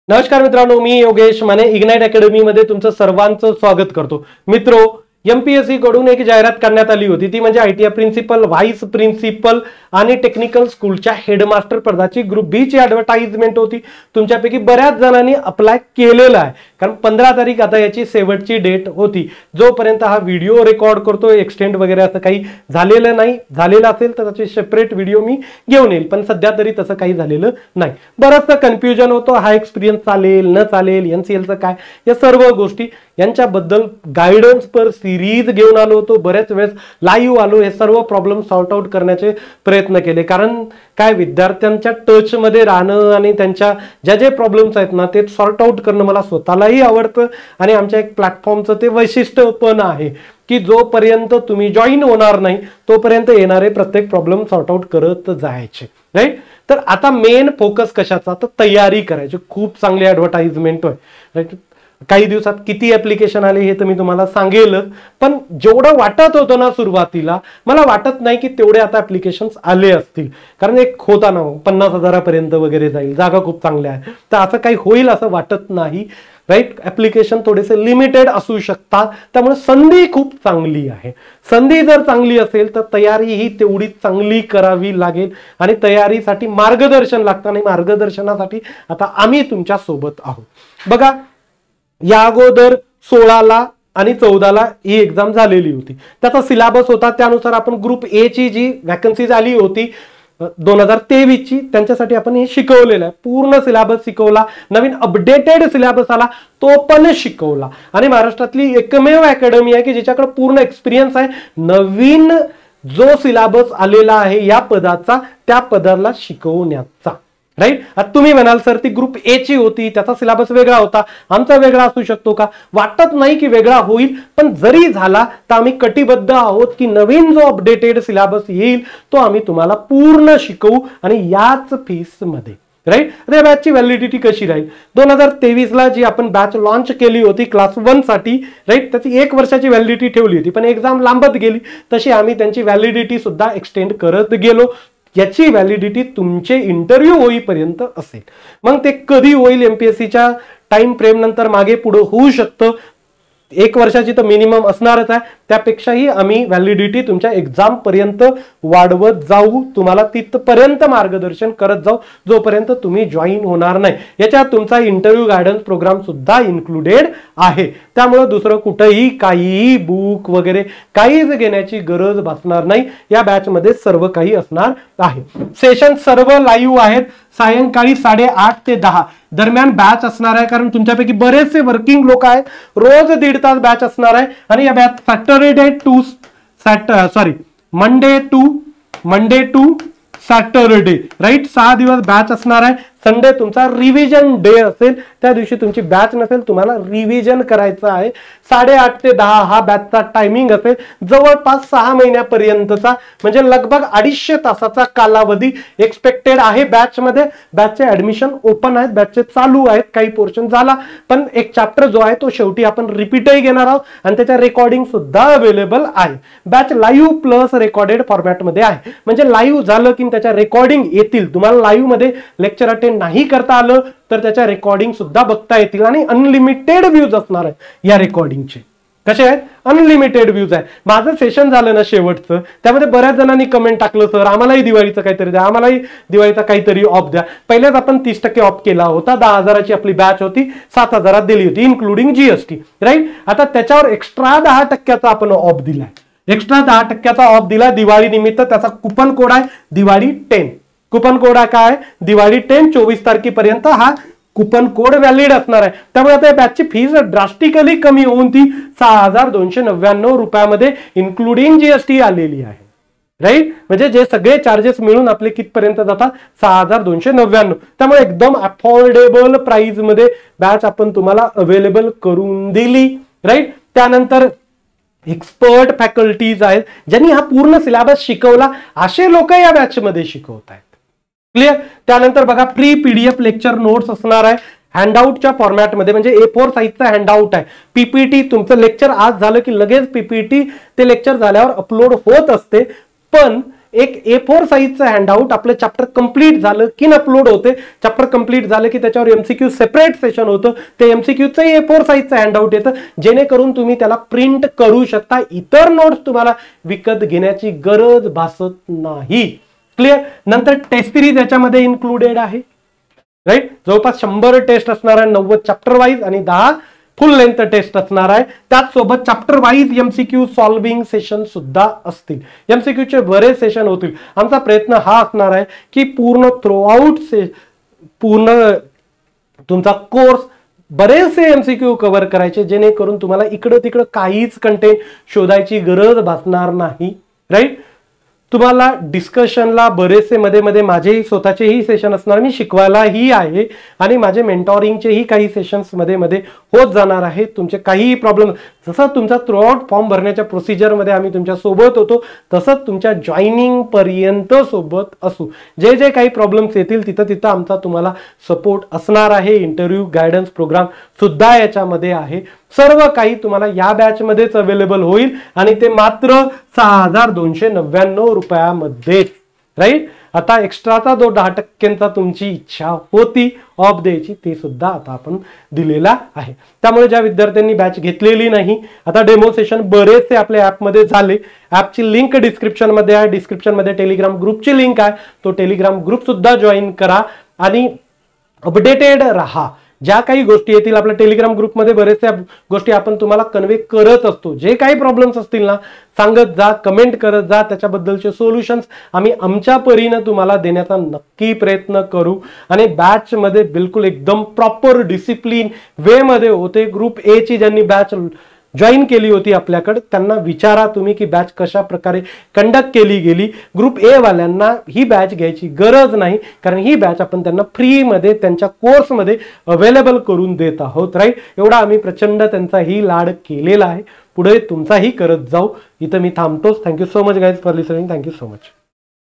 नमस्कार मित्रांनो, मी Yogesh Mane ignite academy मध्ये तुमचं सर्वांचं स्वागत करतो. मित्रो, एमपीएससी कडून एक जाहिरात करण्यात आली होती, ती म्हणजे आयटीआय प्रिन्सिपल, व्हाईस प्रिन्सिपल आणि टेक्निकल स्कूलच्या हेडमास्टर पदाची ग्रुप बी ची ॲडव्हर्टाइजमेंट होती. तुमच्यापैकी बऱ्याच जणांनी अप्लाय केलेला आहे, कारण 15 तारीख आता याची शेवटची डेट होती. जोपर्यंत हा व्हिडिओ रेकॉर्ड करतोय, एक्सटेंड वगैरे असं काही झालेलं नाही. झालेलं असेल तर त्याचे सेपरेट व्हिडिओ मी घेऊन येईल, पण सध्या तरी तसं काही झालेलं नाही. बरंचसं कन्फ्युजन होतं, हा एक्सपिरियन्स चालेल न चालेल, एनसीएलचं काय, या सर्व गोष्टी यांच्याबद्दल गायडन्स पर सिरीज घेऊन आलो होतो. बरेच वेळेस लाईव्ह आलो, हे सर्व प्रॉब्लेम सॉर्ट आउट करण्याचे प्रयत्न केले. कारण काय, विद्यार्थ्यांच्या टच मध्ये राहणं आणि त्यांच्या ज्या जे प्रॉब्लेम्स आहेत ना, ते सॉर्ट आउट करणं मला स्वतःलाही आवडतं. आणि आमच्या एक प्लॅटफॉर्मचं ते वैशिष्ट्य पण आहे की जोपर्यंत तुम्ही जॉईन होणार नाही तोपर्यंत येणारे प्रत्येक प्रॉब्लेम सॉर्ट आउट करत जायचे, राईट. तर आता मेन फोकस कशाचा, तर तयारी करायची. खूप चांगली ॲडव्हर्टाइजमेंट आहे, राईट. काही दिवसात किती ऍप्लिकेशन आले हे तर मी तुम्हाला सांगेलच, पण जेवढं वाटत होतं ना सुरुवातीला, मला वाटत नाही की तेवढे आता ऍप्लिकेशन्स आले असतील. कारण एक होता ना 50,000 वगैरे जाईल, जागा खूप चांगल्या आहे, तर असं काही होईल असं वाटत नाही, राईट. ऍप्लिकेशन थोडेसे लिमिटेड असू शकतात, त्यामुळे संधी खूप चांगली आहे. संधी जर चांगली असेल तर तयारी ही तेवढी चांगली करावी लागेल, आणि तयारीसाठी मार्गदर्शन लागतं, आणि मार्गदर्शनासाठी आता आम्ही तुमच्या सोबत आहोत. बघा, या अगोदर 16ला आणि 14ला ही एक्झाम झालेली होती. त्याचा सिलेबस होता, त्यानुसार आपण ग्रुप ए ची जी वॅकन्सी झाली होती 2023 ची, त्यांच्यासाठी आपण हे शिकवलेलं आहे. पूर्ण सिलेबस शिकवला, नवीन अपडेटेड सिलेबस आला तो पण शिकवला. आणि महाराष्ट्रातली एकमेव अकॅडमी आहे की ज्याच्याकडे पूर्ण एक्सपिरियन्स आहे. नवीन जो सिलेबस आलेला आहे या पदाचा, त्या पदाला शिकवण्याचा, राईट. आता तुम्ही म्हणाल सर ती ग्रुप ए ची होती, त्याचा सिलेबस वेगळा होता, आमचा वेगळा असू शकतो का? वाटत नाही की वेगळा होईल, पण जरी झाला तर आम्ही कटिबद्ध आहोत की नवीन जो अपडेटेड सिलेबस येईल तो आम्ही तुम्हाला पूर्ण शिकवू, आणि याच फीस मध्ये, राईट. त्या बॅचची व्हॅलिडिटी कशी राहील? 2023ला जी आपण बॅच लॉन्च केली होती क्लास 1 साठी, राईट, त्याची 1 वर्षाची व्हॅलिडिटी ठेवली होती, पण एक्झाम लांबत गेली तशी आम्ही त्यांची व्हॅलिडिटी सुद्धा एक्सटेंड करत गेलो. याची व्हॅलिडिटी तुमचे इंटरव्ह्यू होईपर्यंत असेल. मग ते कधी होईल, एमपीएससीच्या टाइम फ्रेम नंतर मागे पुढे होऊ शकतं. 1 वर्षाची तर मिनिमम असणारच आहे, त्यापेक्षाही आम्ही व्हॅलिडिटी तुमच्या एक्झाम पर्यंत वाढवत जाऊ, तुम्हाला तिथपर्यंत मार्गदर्शन करत जाऊ जोपर्यंत तुम्ही जॉईन होणार नाही. याच्यात तुमचा इंटरव्ह्यू गायडन्स प्रोग्राम सुद्धा इन्क्लुडेड आहे. त्यामुळे दुसरं कुठेही काहीही बुक वगैरे काहीच घेण्याची गरज भासणार नाही. या बॅच मध्ये सर्व काही असणार आहे. सेशन सर्व लाईव्ह आहेत. सायंकाळी 8:30 ते 10 दरम्यान बॅच असणार आहे, कारण तुमच्यापैकी बरेचसे वर्किंग लोक आहेत. रोज 1.5 तास बॅच असणार आहे. आणि या batch Monday to Saturday, right, 6 दिवस बॅच असणार आहे. संडे तुमचा रिव्हिजन डे असेल, त्या दिवशी तुमची बॅच नसेल, तुम्हाला रिव्हिजन करायचं आहे. 8:30 ते 10 हा बॅचचा टायमिंग असेल. जवळपास 6 महिन्यापर्यंतचा, म्हणजे लगभग 250 तासाचा कालावधी एक्सपेक्टेड आहे बॅच मध्ये. बॅचचे ऍडमिशन ओपन आहेत, बॅचचे चालू आहेत, काही पोर्शन झाला, पण एक चॅप्टर जो आहे तो शेवटी आपण रिपीटही घेणार आहोत, आणि त्याच्या रेकॉर्डिंग सुद्धा अवेलेबल आहे. बॅच लाईव्ह प्लस रेकॉर्डेड फॉर्मॅटमध्ये आहे, म्हणजे लाईव्ह झालं की त्याच्या रेकॉर्डिंग येतील. तुम्हाला लाईव्ह मध्ये लेक्चर अटेंड नाही करता आलं तर त्याच्या रेकॉर्डिंग सुद्धा बघता येतील, आणि अनलिमिटेड व्ह्यूज असणार आहे या रेकॉर्डिंगचे. कसे आहेत? अनलिमिटेड व्ह्यूज आहे. माझं सेशन झालं ना शेवटचं, त्यामध्ये बऱ्याच जणांनी कमेंट टाकलं, सर आम्हालाही दिवाळीचं काहीतरी द्या, आम्हालाही दिवाळीचा काहीतरी ऑफ द्या. पहिल्याच आपण 30% ऑफ केला होता. 10,000ची आपली बॅच होती, 7,000 दिली होती इन्क्लुडिंग जीएसटी, राईट. आता त्याच्यावर एक्स्ट्रा 10% आपण ऑफ दिलाय. एक्स्ट्रा 10% ऑफ दिला दिवाळी निमित्त. त्याचा कुपन कोड आहे दिवाळी 10. कुपन कोड काय? दिवाळी 10. 24 तारखेपर्यंत हा कुपन कोड व्हॅलिड असणार आहे. त्यामुळे आता बॅचची फीस ड्रास्टिकली कमी होऊन ती 6,299 रुपयामध्ये इन्क्लुडिंग जीएसटी आलेली आहे, राईट. म्हणजे जे सगळे चार्जेस मिळून आपले कितपर्यंत जातात? 6,299. त्यामुळे एकदम अफोर्डेबल प्राइस मध्ये बॅच आपण तुम्हाला अवेलेबल करून दिली, राईट. त्यानंतर एक्सपर्ट फॅकल्टीज आहेत ज्यांनी हा पूर्ण सिलेबस शिकवला, असे लोक या बॅच मध्ये शिकवत आहेत. क्लिअर. त्यानंतर बघा, फ्री पीडीएफ लेक्चर नोट्स असणार आहे हँडआउटच्या फॉर्मॅटमध्ये, म्हणजे A4 साईजचा हँडआउट आहे. पीपीटी, तुमचं लेक्चर आज झालं की लगेच पीपीटी ते लेक्चर झाल्यावर अपलोड होत असते, पण एक A4 साईजचं हँडआउट आपलं चॅप्टर कंप्लीट झालं की अपलोड होते. चॅप्टर कंप्लीट झालं की त्याच्यावर MCQ सेपरेट सेशन होतं. ते MCQचं A4 साईजचं हँडआउट येतं, जेणेकरून तुम्ही त्याला प्रिंट करू शकता. इतर नोट्स तुम्हाला विकत घेण्याची गरज भासत नाही. क्लिअर. नंतर टेस्ट सिरीज याच्यामध्ये इन्क्लुडेड आहे. राईट. जवळपास 100 टेस्ट असणार आहे, 90 चॅप्टर वाईज आणि 10 फुल लेंथ टेस्ट असणार आहे. त्याचसोबत chapter wise MCQ solving session सुद्धा असतील. MCQचे बरेच सेशन होतील. आमचा प्रयत्न हा असणार आहे की पूर्ण थ्रूआउट पूर्ण तुमचा कोर्स बरेचसे MCQ कव्हर करायचे, जेणेकरून तुम्हाला इकडं तिकडं काहीच कंटेंट शोधायची गरज भासणार नाही. राईट. तुम्हाला डिस्कशनला बरेचसे मध्ये मध्ये माझेही स्वतःचेही सेशन असणार, मी शिकवायलाही आहे आणि माझे मेंटॉरिंगचेही काही सेशन्स मध्ये मध्ये होत जाणार आहेत. तुमचे काहीही प्रॉब्लेम, जसं तुमचा थ्रूआउट फॉर्म भरण्याच्या प्रोसिजरमध्ये आम्ही तुमच्या सोबत होतो, तसंच तुमच्या जॉईनिंग पर्यंत सोबत असू. जे जे काही प्रॉब्लेम्स येतील तिथं तिथं आमचा तुम्हाला सपोर्ट असणार आहे. इंटरव्ह्यू गायडन्स प्रोग्राम सुद्धा याच्यामध्ये आहे. सर्व काही तुम्हाला या बॅच मध्येच अवेलेबल होईल आणि ते मात्र 6299 रुपयामध्येच. राईट. आता एक्स्ट्राचा जो 10% तुमची इच्छा होती ऑफ द्यायची, ते सुद्धा आता आपण दिलेला आहे. त्यामुळे ज्या विद्यार्थ्यांनी बॅच घेतलेली नाही, आता डेमो सेशन बरेचसे आपल्या ऍपमध्ये झाले. ऍपची लिंक डिस्क्रिप्शन मध्ये आहे. डिस्क्रिप्शन मध्ये टेलिग्राम ग्रुपची लिंक आहे. तो टेलिग्राम ग्रुप सुद्धा जॉईन करा आणि अपडेटेड राहा. ज्या काही गोष्टी येतील आपल्या टेलिग्राम ग्रुपमध्ये बरेचशा गोष्टी आपण तुम्हाला कन्वे करत असतो. जे काही प्रॉब्लेम्स असतील ना, सांगत जा, कमेंट करत जा. त्याच्याबद्दलचे सोल्युशन्स आम्ही आमच्या परीने तुम्हाला देण्याचा नक्की प्रयत्न करू. आणि बॅच मध्ये बिलकुल एकदम प्रॉपर डिसिप्लिन वे मध्ये होते. ग्रुप ए ची ज्यांनी बॅच जॉईन केली होती आपल्याकडे, त्यांना विचारा तुम्ही की बॅच कशा प्रकारे कंडक्ट केली गेली. ग्रुप ए वाल्यांना ही बॅच घ्यायची गरज नाही, कारण ही बॅच आपण त्यांना फ्री मध्ये त्यांच्या कोर्समध्ये अवेलेबल करून देत आहोत. राईट. एवढा आम्ही प्रचंड त्यांचाही लाड केलेला आहे. पुढे तुमचाही करत जाऊ. इथं मी थांबतोच. Thank you so much guys for listening. Thank you so much.